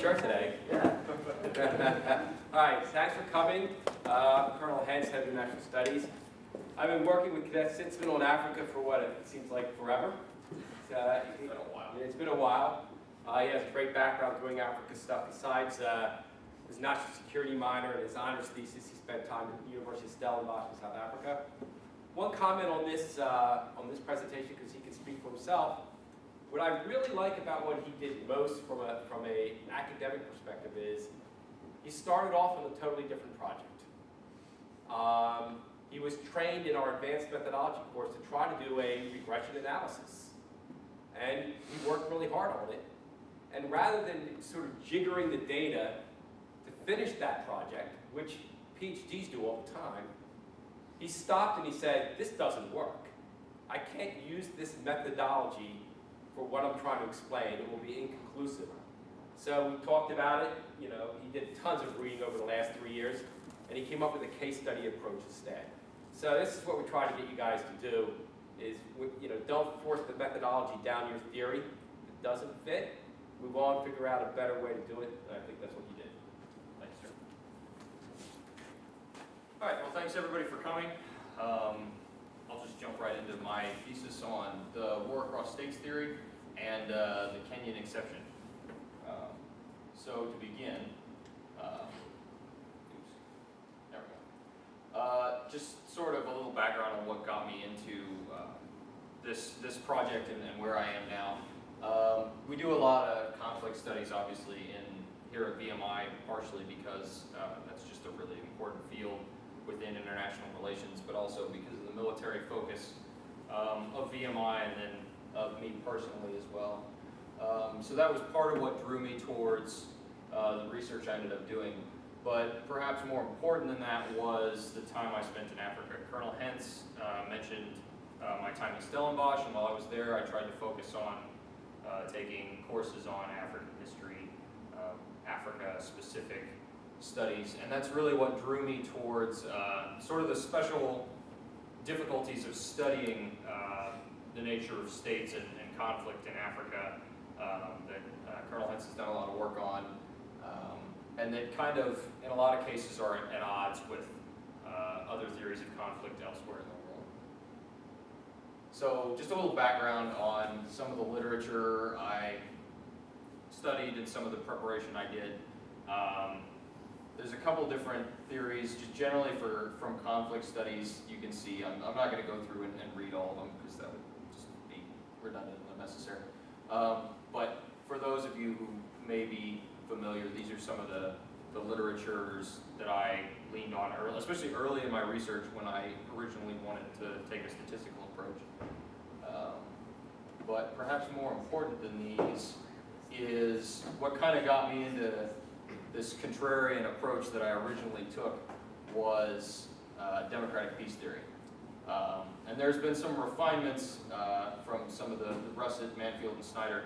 shirt today. Yeah. All right, thanks for coming. Colonel Hentz, Head of International Studies. I've been working with Cadet Siztzman on Africa for what it seems like forever. It's been a while. It's been a while. He has a great background doing Africa stuff. Besides his national security minor and his honors thesis, he spent time at the University of Stellenbosch in South Africa. One comment on this presentation, because he can speak for himself. What I really like about what he did most from an academic perspective is he started off on a totally different project. He was trained in our advanced methodology course to try to do a regression analysis. And he worked really hard on it. And rather than sort of jiggering the data to finish that project, which PhDs do all the time, he stopped and he said, this doesn't work. I can't use this methodology for what I'm trying to explain. It will be inconclusive. So we talked about it. You know, he did tons of reading over the last 3 years, and he came up with a case study approach instead. So this is what we try to get you guys to do: is don't force the methodology down your theory. If it doesn't fit, move on, figure out a better way to do it. And I think that's what you did. Thanks, sir. All right. Well, thanks everybody for coming. I'll just jump right into my thesis on the war across states theory and the Kenyan exception. So to begin, there we go. Just sort of a little background on what got me into this project and where I am now. We do a lot of conflict studies, obviously, here at VMI, partially because that's just a really important field within international relations, but also because of the military focus of VMI and then of me personally as well. So that was part of what drew me towards the research I ended up doing. But perhaps more important than that was the time I spent in Africa. Colonel Hentz mentioned my time in Stellenbosch, and while I was there, I tried to focus on taking courses on African history, Africa-specific studies, and that's really what drew me towards sort of the special difficulties of studying the nature of states and conflict in Africa that Colonel Hentz has done a lot of work on, and that kind of, in a lot of cases, are at odds with other theories of conflict elsewhere in the world. So just a little background on some of the literature I studied and some of the preparation I did. There's a couple different theories, just generally from conflict studies. You can see, I'm not going to go through and read all of them because that would just be redundant and unnecessary. But for those of you who may be familiar, these are some of the literatures that I leaned on, especially early in my research when I originally wanted to take a statistical approach. But perhaps more important than these is what kind of got me into this contrarian approach that I originally took was democratic peace theory. And there's been some refinements from some of the Russett, Manfield, and Snyder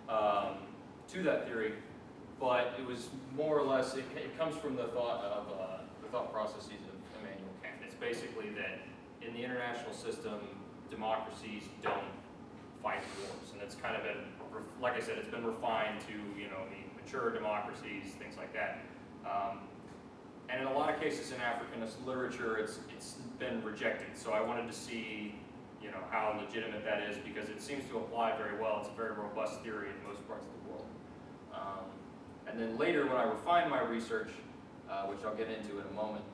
to that theory, but it was more or less, it comes from the thought processes of Immanuel Kant. It's basically that in the international system, democracies don't fight wars, and it's kind of been, like I said, it's been refined to the mature democracies, things like that. And in a lot of cases in African literature, it's been rejected. So I wanted to see how legitimate that is, because it seems to apply very well. It's a very robust theory in most parts of the world. And then later, when I refined my research, which I'll get into in a moment,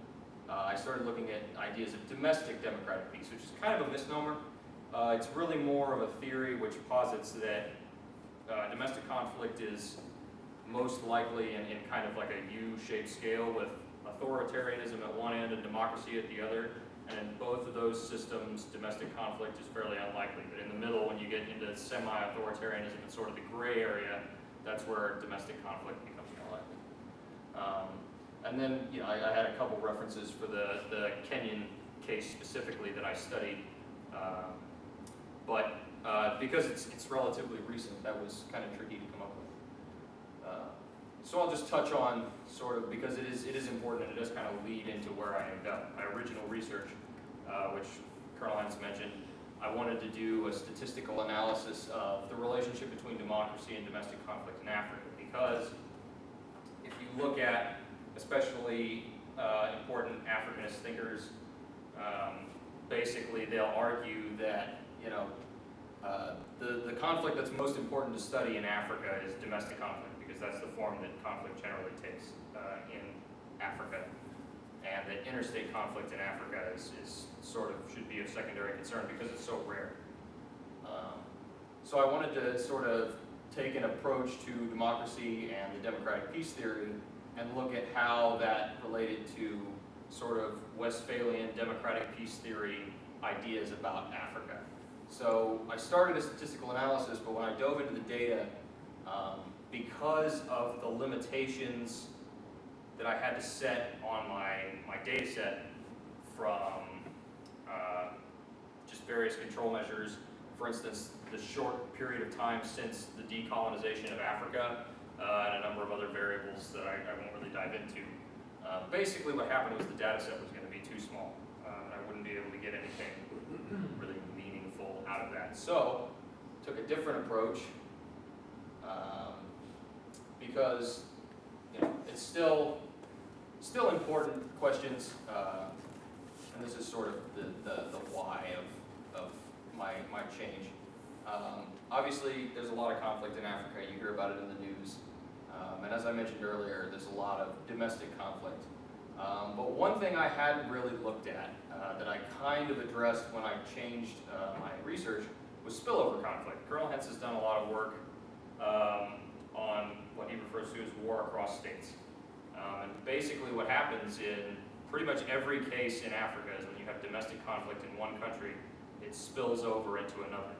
I started looking at ideas of domestic democratic peace, which is kind of a misnomer. It's really more of a theory which posits that domestic conflict is most likely in kind of like a U-shaped scale, with authoritarianism at one end and democracy at the other. And in both of those systems, domestic conflict is fairly unlikely. But in the middle, when you get into semi-authoritarianism and sort of the gray area, that's where domestic conflict becomes more likely. And then I had a couple references for the Kenyan case specifically that I studied. But because it's relatively recent, that was kind of tricky to come up with. So I'll just touch on sort of, because it is important and it does kind of lead into where I ended up. My original research, which Colonel Hentz mentioned, I wanted to do a statistical analysis of the relationship between democracy and domestic conflict in Africa, because look at, especially important Africanist thinkers, basically they'll argue that, you know, the conflict that's most important to study in Africa is domestic conflict, because that's the form that conflict generally takes in Africa. And that interstate conflict in Africa is sort of should be of secondary concern because it's so rare. So I wanted to sort of take an approach to democracy and the democratic peace theory and look at how that related to sort of Westphalian democratic peace theory ideas about Africa. So I started a statistical analysis, but when I dove into the data, because of the limitations that I had to set on my data set from just various control measures, for instance, the short period of time since the decolonization of Africa, and a number of other variables that I won't really dive into. Basically what happened was the data set was going to be too small, and I wouldn't be able to get anything really meaningful out of that. So, took a different approach, because, you know, it's still important questions, and this is sort of the why of my change. Obviously, there's a lot of conflict in Africa. You hear about it in the news. And as I mentioned earlier, there's a lot of domestic conflict. But one thing I hadn't really looked at, that I kind of addressed when I changed my research, was spillover conflict. Colonel Hentz has done a lot of work on what he refers to as war across states. And basically what happens in pretty much every case in Africa is when you have domestic conflict in one country, it spills over into another.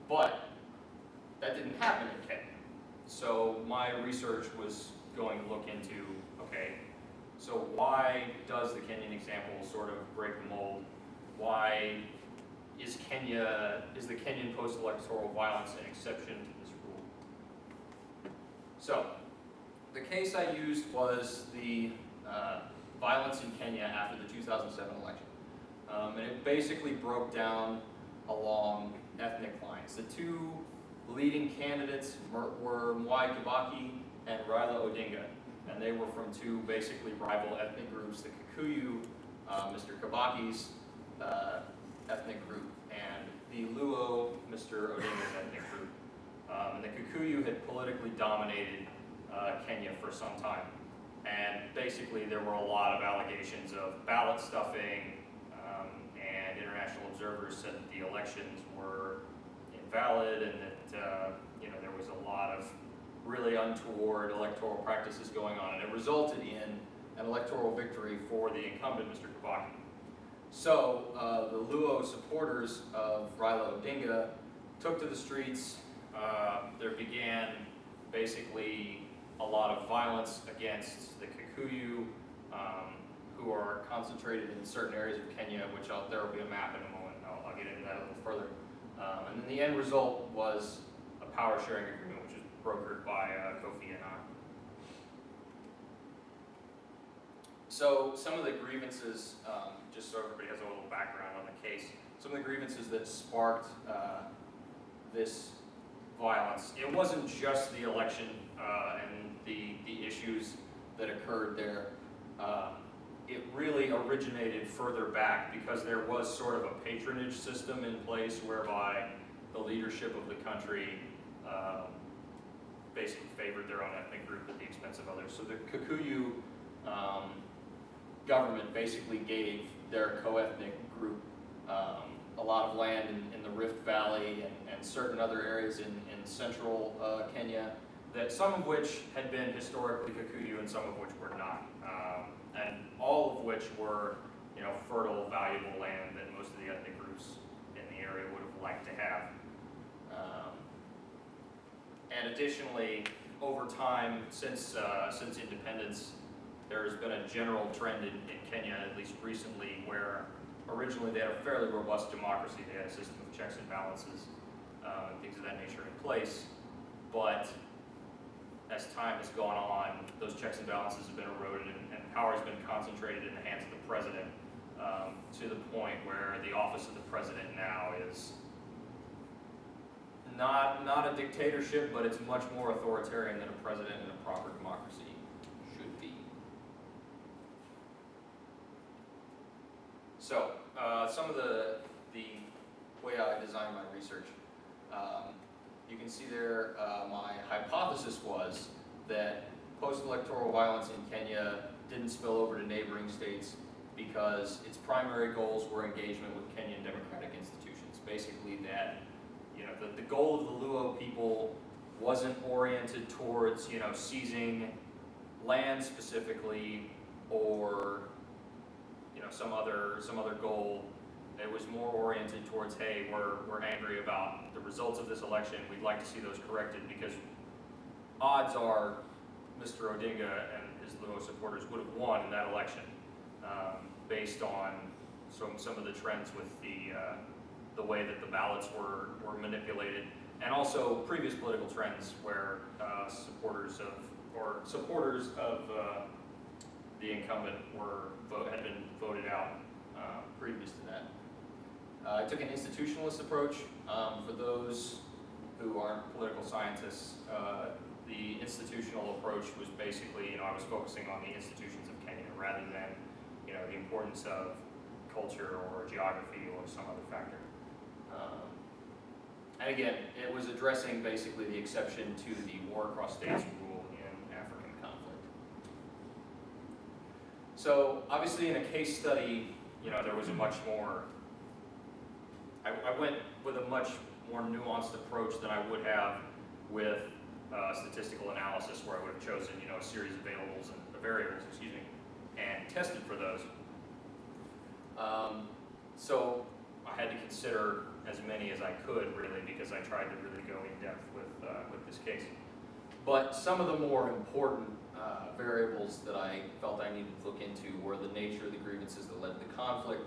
But that didn't happen in Kenya. So my research was going to look into, okay, so why does the Kenyan example sort of break the mold? Why is the Kenyan post-electoral violence an exception to this rule? So the case I used was the violence in Kenya after the 2007 election. And it basically broke down along ethnic lines. The two leading candidates were Mwai Kibaki and Raila Odinga, and they were from two basically rival ethnic groups, the Kikuyu, Mr. Kibaki's ethnic group, and the Luo, Mr. Odinga's ethnic group. And the Kikuyu had politically dominated Kenya for some time. And basically there were a lot of allegations of ballot stuffing, and international observers said that the elections were invalid and that there was a lot of really untoward electoral practices going on, and it resulted in an electoral victory for the incumbent, Mr. Kibaki. So the Luo supporters of Raila Odinga took to the streets. There began basically a lot of violence against the Kikuyu, who are concentrated in certain areas of Kenya, which there will be a map in a moment. I'll get into that a little further. And then the end result was a power sharing agreement, which was brokered by Kofi Annan. So some of the grievances, just so everybody has a little background on the case, some of the grievances that sparked this violence, it wasn't just the election and the issues that occurred there. It really originated further back because there was sort of a patronage system in place whereby the leadership of the country basically favored their own ethnic group at the expense of others. So the Kikuyu government basically gave their co-ethnic group a lot of land in the Rift Valley and certain other areas in central Kenya, that some of which had been historically Kikuyu and some of which were not. And all of which were, fertile, valuable land that most of the ethnic groups in the area would have liked to have. And additionally, over time, since independence, there's been a general trend in Kenya, at least recently, where originally they had a fairly robust democracy. They had a system of checks and balances and things of that nature in place. But as time has gone on, those checks and balances have been eroded and power has been concentrated in the hands of the president, to the point where the office of the president now is not a dictatorship, but it's much more authoritarian than a president in a proper democracy should be. So, some of the way I designed my research, you can see there my hypothesis was that post-electoral violence in Kenya didn't spill over to neighboring states because its primary goals were engagement with Kenyan democratic institutions. Basically that, the goal of the Luo people wasn't oriented towards, seizing land specifically or, some other goal. It was more oriented towards, hey, we're angry about the results of this election. We'd like to see those corrected because odds are Mr. Odinga and his Luo supporters would have won in that election based on some of the trends with the way that the ballots were manipulated, and also previous political trends where supporters of the incumbent had been voted out previous to that. I took an institutionalist approach. For those who aren't political scientists, the institutional approach was basically, I was focusing on the institutions of Kenya rather than, the importance of culture or geography or some other factor. And again, it was addressing basically the exception to the war across states rule in African conflict. So obviously in a case study, there was a much more, I went with a much more nuanced approach than I would have with statistical analysis, where I would have chosen, a series of variables, and tested for those. So I had to consider as many as I could, really, because I tried to really go in depth with this case. But some of the more important variables that I felt I needed to look into were the nature of the grievances that led to the conflict.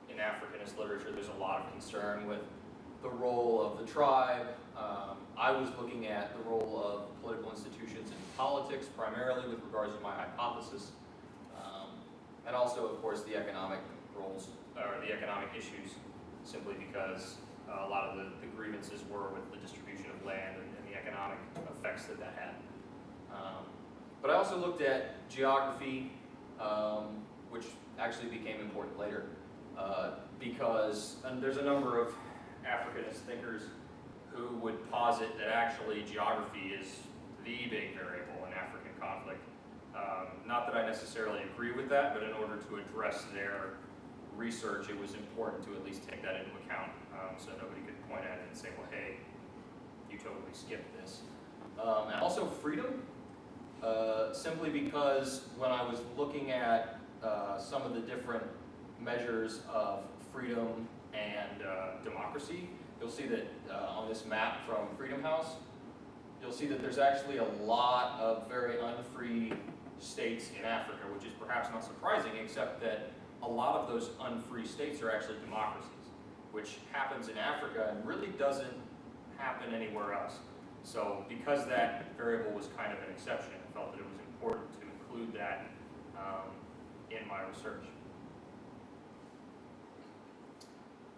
In Africanist literature, there's a lot of concern with the role of the tribe. I was looking at the role of political institutions in politics, primarily with regards to my hypothesis, and also, of course, the economic roles, or the economic issues, simply because a lot of the grievances were with the distribution of land and the economic effects that had. But I also looked at geography, which actually became important later, because there's a number of Africanist thinkers who would posit that actually geography is the big variable in African conflict. Not that I necessarily agree with that, but in order to address their research, it was important to at least take that into account, so nobody could point at it and say, well, hey, you totally skipped this. And also freedom, simply because when I was looking at some of the different measures of freedom and democracy, you'll see that on this map from Freedom House, you'll see that there's actually a lot of very unfree states in Africa, which is perhaps not surprising, except that a lot of those unfree states are actually democracies, which happens in Africa and really doesn't happen anywhere else. So because that variable was kind of an exception, I felt that it was important to include that in my research.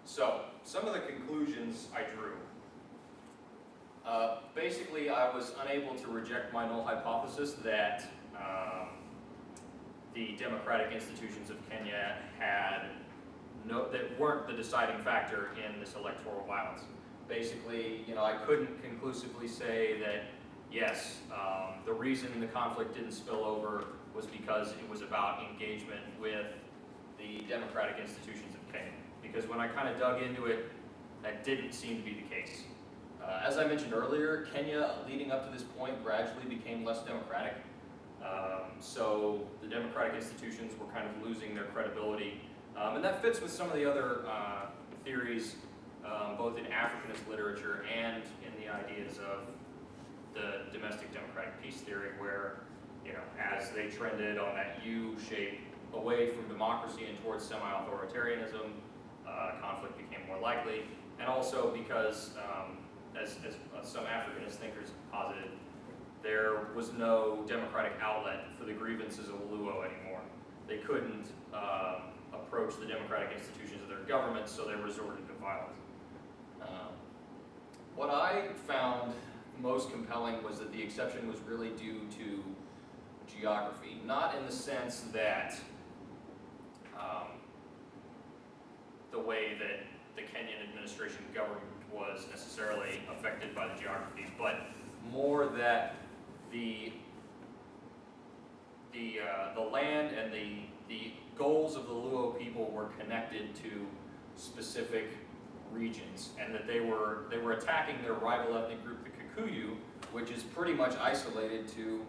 So, some of the conclusions I drew. Basically, I was unable to reject my null hypothesis that the democratic institutions of Kenya that weren't the deciding factor in this electoral violence. Basically, I couldn't conclusively say that, yes, the reason the conflict didn't spill over was because it was about engagement with the democratic institutions of Kenya. Because when I kind of dug into it, that didn't seem to be the case. As I mentioned earlier, Kenya, leading up to this point, gradually became less democratic. So the democratic institutions were kind of losing their credibility. And that fits with some of the other theories, both in Africanist literature and in the ideas of the domestic democratic peace theory, where, as they trended on that U shape away from democracy and towards semi-authoritarianism, conflict became more likely. And also because, as some Africanist thinkers posited, there was no democratic outlet for the grievances of Luo anymore. They couldn't approach the democratic institutions of their government, so they resorted to violence. What I found most compelling was that the exception was really due to geography, not in the sense that the way that the Kenyan administration government was necessarily affected by the geography, but more that the land and the goals of the Luo people were connected to specific regions, and that they were attacking their rival ethnic group, the Kikuyu, which is pretty much isolated to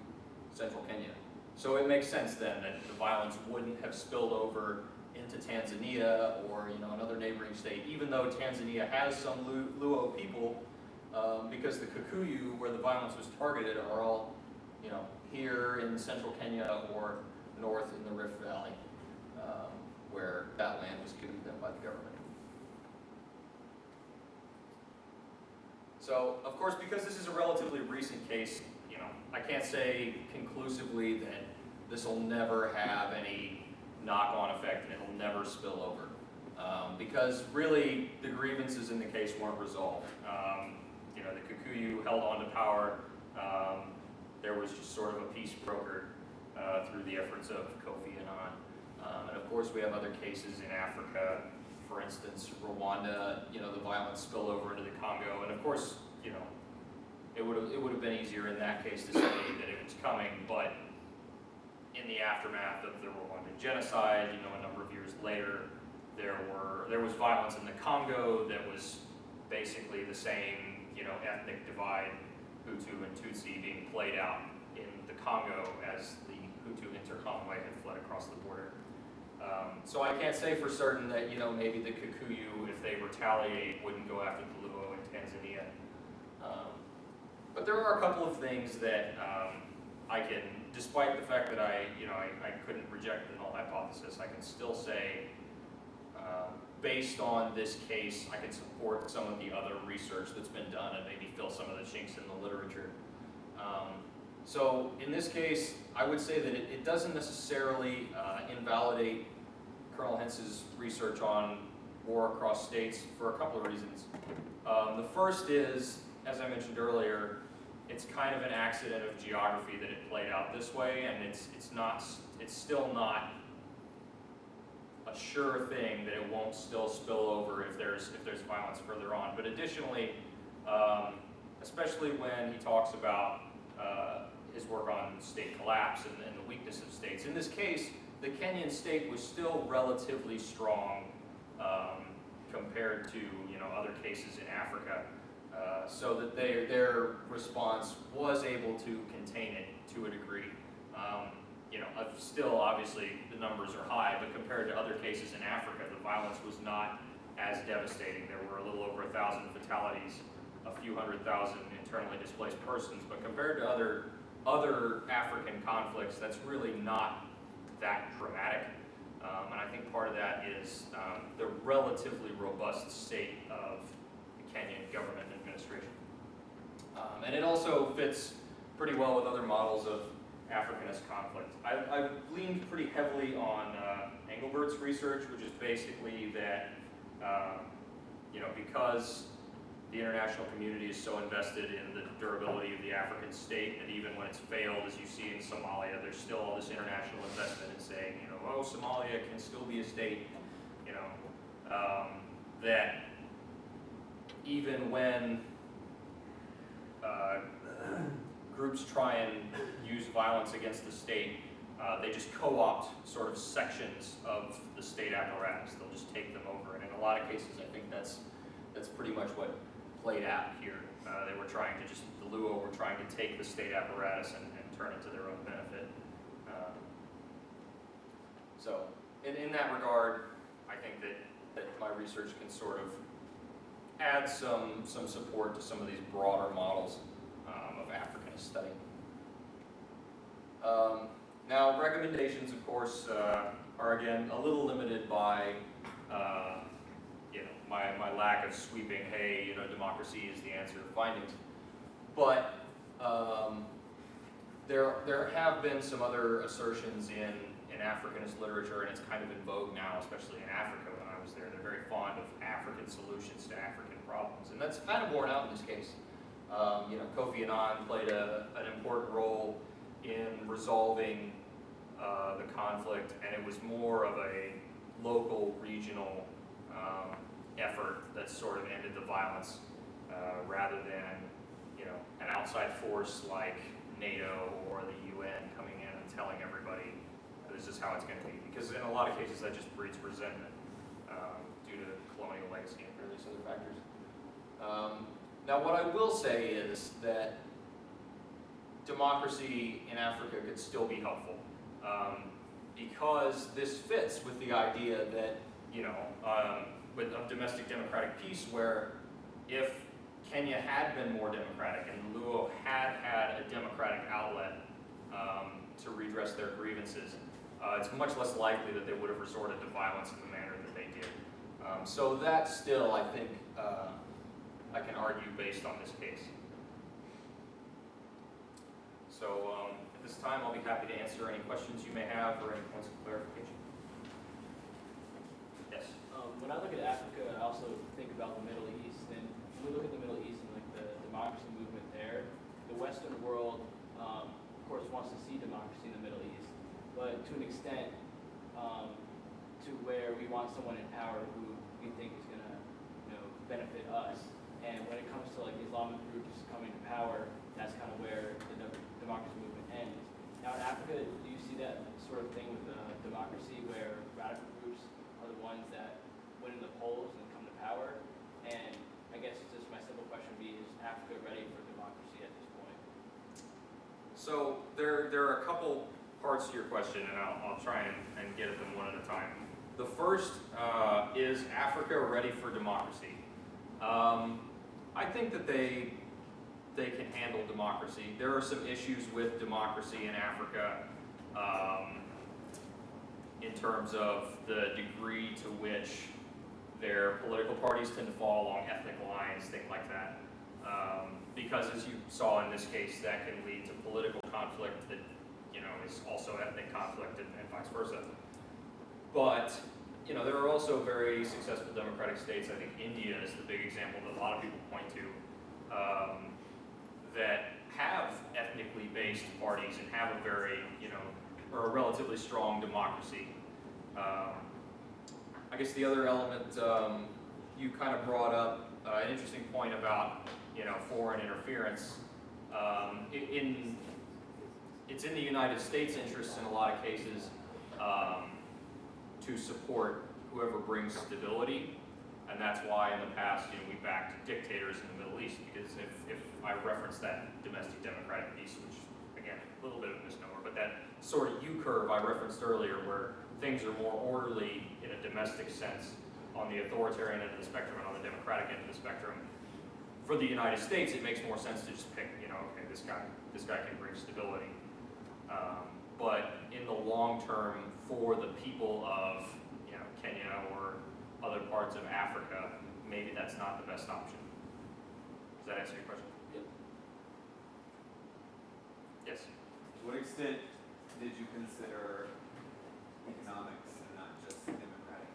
central Kenya. So it makes sense then that the violence wouldn't have spilled over into Tanzania or another neighboring state, even though Tanzania has some Luo people, because the Kikuyu, where the violence was targeted, are all here in central Kenya or north in the Rift Valley, where that land was given to them by the government. So, of course, because this is a relatively recent case, I can't say conclusively that this will never have any knock-on effect and it'll never spill over. Because really, the grievances in the case weren't resolved. The Kikuyu held on to power. There was just sort of a peace brokered through the efforts of Kofi Annan. And of course, we have other cases in Africa. For instance, Rwanda, the violence spilled over into the Congo. And of course, it would have been easier in that case to say that it was coming, but in the aftermath of the Rwandan genocide, a number of years later, there was violence in the Congo that was basically the same, ethnic divide, Hutu and Tutsi, being played out in the Congo as the Hutu Interconway had fled across the border. So I can't say for certain that, maybe the Kikuyu, if they retaliate, wouldn't go after the Luo in Tanzania. But there are a couple of things that I can, despite the fact that I couldn't reject the null hypothesis, I can still say, based on this case, I can support some of the other research that's been done and maybe fill some of the chinks in the literature. So in this case, I would say that it doesn't necessarily invalidate Colonel Hentz's research on war across states for a couple of reasons. The first is, as I mentioned earlier, it's kind of an accident of geography that it played out this way, and it's still not a sure thing that it won't still spill over if there's violence further on. But additionally, especially when he talks about his work on state collapse and the weakness of states, in this case, the Kenyan state was still relatively strong compared to other cases in Africa. So that their response was able to contain it to a degree. Still, obviously, the numbers are high, but compared to other cases in Africa, the violence was not as devastating. There were a little over 1,000 fatalities, a few 100,000 internally displaced persons, but compared to other African conflicts, that's really not that dramatic. And I think part of that is the relatively robust state of the Kenyan government and administration. And it also fits pretty well with other models of Africanist conflict. I've leaned pretty heavily on Engelbert's research, which is basically that, because the international community is so invested in the durability of the African state, that even when it's failed, as you see in Somalia, there's still all this international investment in saying, oh, Somalia can still be a state, that even when groups try and use violence against the state, they just co-opt sort of sections of the state apparatus. They'll just take them over. And in a lot of cases, I think that's pretty much what played out here. They were trying to the Luo were trying to take the state apparatus and turn it to their own benefit. So in that regard, I think that my research can sort of add some support to some of these broader models of Africanist study. Now, recommendations, of course, are again a little limited by my lack of sweeping, hey, democracy is the answer findings. But there have been some other assertions in Africanist literature, and it's kind of in vogue now, especially in Africa. When I was there, they're very fond of African solutions to African problems, and that's kind of borne out in this case. Kofi Annan played an important role in resolving the conflict, and it was more of a local, regional effort that sort of ended the violence rather than, you know, an outside force like NATO or the UN coming in and telling everybody this is how it's going to be. Because in a lot of cases that just breeds resentment due to colonial legacy and various other factors. Now what I will say is that democracy in Africa could still be helpful because this fits with the idea that, you know, of domestic democratic peace, where if Kenya had been more democratic and Luo had had a democratic outlet to redress their grievances, it's much less likely that they would have resorted to violence in the manner that they did. So that still, I think, I can argue based on this case. So at this time, I'll be happy to answer any questions you may have or any points of clarification. Yes? When I look at Africa, I also think about the Middle East. And when we look at the Middle East and like the democracy movement there, the Western world, of course, wants to see democracy in the Middle East, but to an extent, to where we want someone in power who we think is going to, you know, benefit us. And when it comes to like Islamic groups coming to power, that's kind of where the democracy movement ends. Now in Africa, do you see that sort of thing with democracy, where radical groups are the ones that win in the polls and come to power? And I guess just my simple question would be, is Africa ready for democracy at this point? So there are a couple parts to your question, and I'll try and get at them one at a time. The first is Africa ready for democracy? I think that they can handle democracy. There are some issues with democracy in Africa in terms of the degree to which their political parties tend to fall along ethnic lines, things like that. Because as you saw in this case, that can lead to political conflict that, you know, is also ethnic conflict and vice versa. But, you know, there are also very successful democratic states. I think India is the big example that a lot of people point to, that have ethnically based parties and have a very, you know, or a relatively strong democracy. I guess the other element, you kind of brought up an interesting point about, you know, foreign interference. It's in the United States' interests in a lot of cases to support whoever brings stability, and that's why in the past, you know, we backed dictators in the Middle East, because if I reference that domestic democratic piece, which again, a little bit of a misnomer, but that sort of U-curve I referenced earlier, where things are more orderly in a domestic sense on the authoritarian end of the spectrum and on the democratic end of the spectrum. For the United States, it makes more sense to just pick, you know, okay, this guy can bring stability. But in the long term, for the people of, you know, Kenya or other parts of Africa, maybe that's not the best option. Does that answer your question? Yep. Yes. To what extent did you consider economics and not just democratic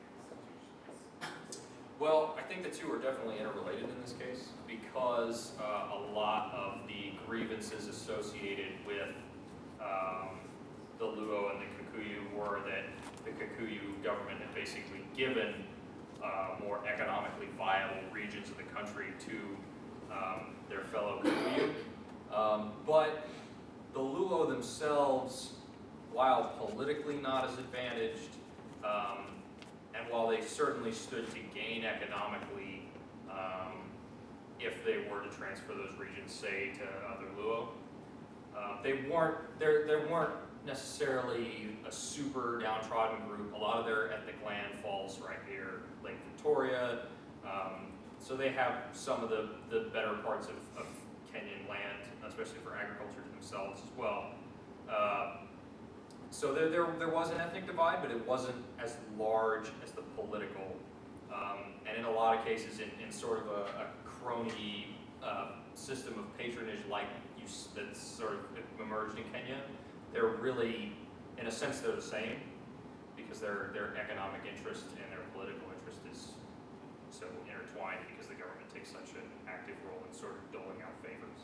institutions? Well, I think the two are definitely interrelated in this case, because a lot of the grievances associated with the Luo and the Kikuyu were that the Kikuyu government had basically given more economically viable regions of the country to their fellow Kikuyu. But the Luo themselves, while politically not as advantaged, and while they certainly stood to gain economically if they were to transfer those regions, say, to other Luo, there weren't necessarily a super downtrodden group. A lot of their ethnic land falls right here, Lake Victoria. So they have some of the better parts of Kenyan land, especially for agriculture themselves as well. So there was an ethnic divide, but it wasn't as large as the political. And in a lot of cases, in sort of a crony system of patronage like use that's sort of emerged in Kenya, they're really, in a sense, they're the same, because their economic interest and their political interest is so intertwined, because the government takes such an active role in sort of doling out favors.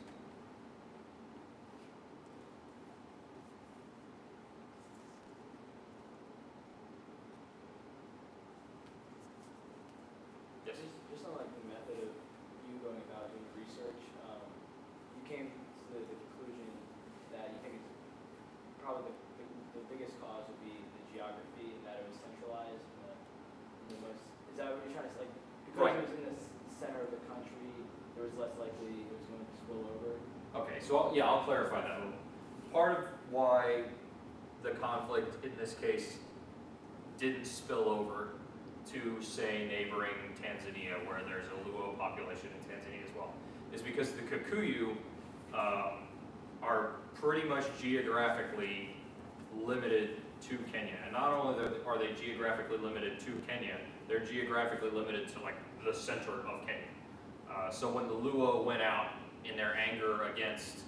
that what you're trying to say? Like, because Right. it was in the center of the country, there was less likely it was going to spill over? Okay, so I'll clarify that a little. Part of why the conflict in this case didn't spill over to, say, neighboring Tanzania, where there's a Luo population in Tanzania as well, is because the Kikuyu are pretty much geographically limited to Kenya. And not only are they geographically limited to Kenya, they're geographically limited to like the center of Kenya. So when the Luo went out in their anger against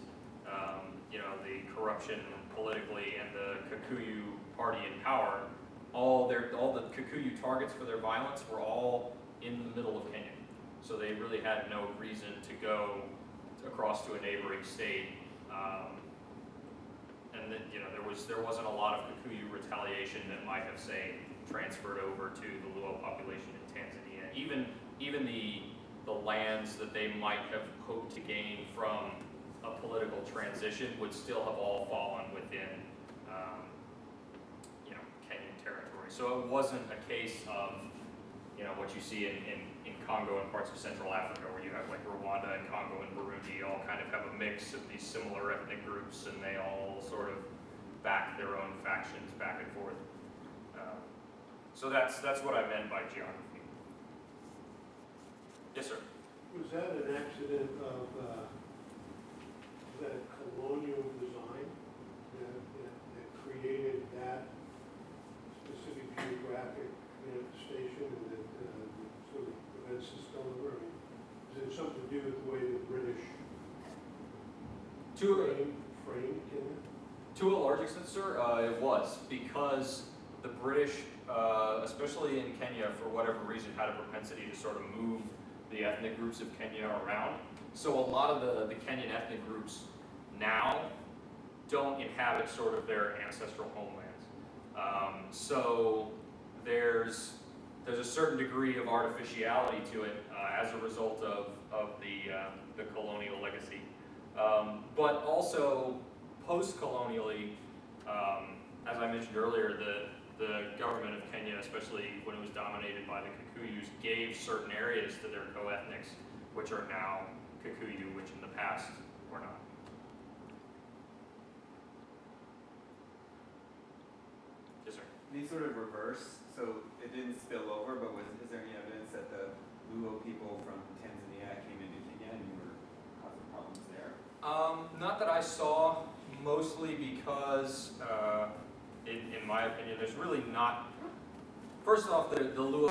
the corruption politically and the Kikuyu party in power, all the Kikuyu targets for their violence were all in the middle of Kenya. So they really had no reason to go across to a neighboring state. And then, there wasn't a lot of Kikuyu retaliation that might have, say, transferred over to the Luo population in Tanzania. Even the lands that they might have hoped to gain from a political transition would still have all fallen within, Kenyan territory. So it wasn't a case of, what you see in Congo and parts of Central Africa, where you have like Rwanda and Congo and Burundi all kind of have a mix of these similar ethnic groups, and they all sort of back their own factions back and forth. So that's what I meant by geography. Yes, sir. Was that an accident of, was that colonial design that created that specific geographic station and that sort of prevents the spillover? I mean, is it something to do with the way the British framed Kenya? To a large extent, sir, it was, because the British, especially in Kenya, for whatever reason, had a propensity to sort of move the ethnic groups of Kenya around. So a lot of the Kenyan ethnic groups now don't inhabit sort of their ancestral homelands. So there's a certain degree of artificiality to it as a result of the colonial legacy. But also, post-colonially, as I mentioned earlier, the government of Kenya, especially when it was dominated by the Kikuyus, gave certain areas to their co-ethnics, which are now Kikuyu, which in the past were not. Yes, sir. They sort of reverse, so it didn't spill over, but is there any evidence that the Luo people from Tanzania came into Kenya and were causing problems there? Not that I saw, mostly because, in my opinion, there's really not. First off, the Luo